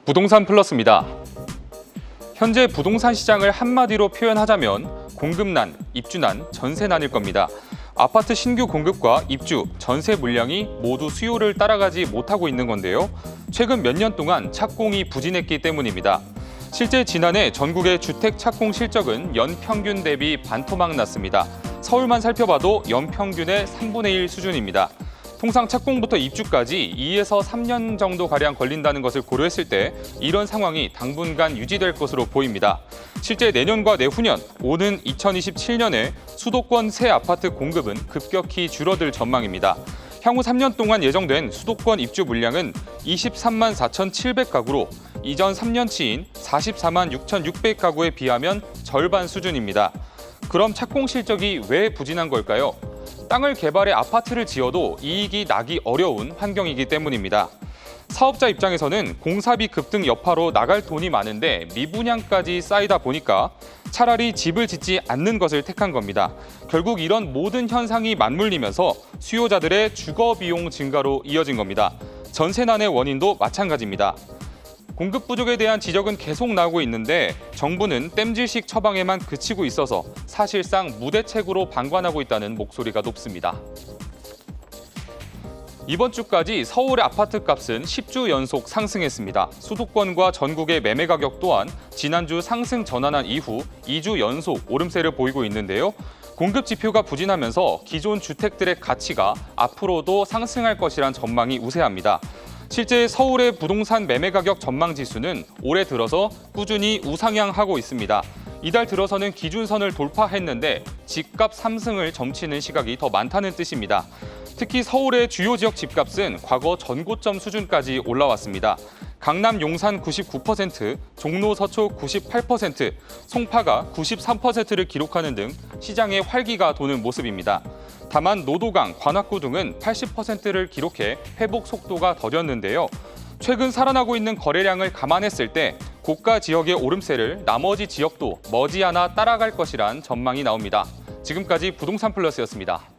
부동산 플러스입니다. 현재 부동산 시장을 한마디로 표현하자면 공급난, 입주난, 전세난일 겁니다. 아파트 신규 공급과 입주, 전세 물량이 모두 수요를 따라가지 못하고 있는 건데요. 최근 몇 년 동안 착공이 부진했기 때문입니다. 실제 지난해 전국의 주택 착공 실적은 연평균 대비 반토막 났습니다. 서울만 살펴봐도 연평균의 3분의 1 수준입니다. 통상 착공부터 입주까지 2에서 3년 정도 가량 걸린다는 것을 고려했을 때 이런 상황이 당분간 유지될 것으로 보입니다. 실제 내년과 내후년, 오는 2027년에 수도권 새 아파트 공급은 급격히 줄어들 전망입니다. 향후 3년 동안 예정된 수도권 입주 물량은 23만 4,700가구로 이전 3년치인 44만 6,600가구에 비하면 절반 수준입니다. 그럼 착공 실적이 왜 부진한 걸까요? 땅을 개발해 아파트를 지어도 이익이 나기 어려운 환경이기 때문입니다. 사업자 입장에서는 공사비 급등 여파로 나갈 돈이 많은데 미분양까지 쌓이다 보니까 차라리 집을 짓지 않는 것을 택한 겁니다. 결국 이런 모든 현상이 맞물리면서 수요자들의 주거 비용 증가로 이어진 겁니다. 전세난의 원인도 마찬가지입니다. 공급 부족에 대한 지적은 계속 나오고 있는데 정부는 땜질식 처방에만 그치고 있어서 사실상 무대책으로 방관하고 있다는 목소리가 높습니다. 이번 주까지 서울의 아파트 값은 10주 연속 상승했습니다. 수도권과 전국의 매매 가격 또한 지난주 상승 전환한 이후 2주 연속 오름세를 보이고 있는데요. 공급 지표가 부진하면서 기존 주택들의 가치가 앞으로도 상승할 것이란 전망이 우세합니다. 실제 서울의 부동산 매매 가격 전망 지수는 올해 들어서 꾸준히 우상향하고 있습니다. 이달 들어서는 기준선을 돌파했는데 집값 상승을 점치는 시각이 더 많다는 뜻입니다. 특히 서울의 주요 지역 집값은 과거 전고점 수준까지 올라왔습니다. 강남 용산 99%, 종로 서초 98%, 송파가 93%를 기록하는 등 시장의 활기가 도는 모습입니다. 다만 노도강, 관악구 등은 80%를 기록해 회복 속도가 더뎠는데요. 최근 살아나고 있는 거래량을 감안했을 때 고가 지역의 오름세를 나머지 지역도 머지않아 따라갈 것이란 전망이 나옵니다. 지금까지 부동산 플러스였습니다.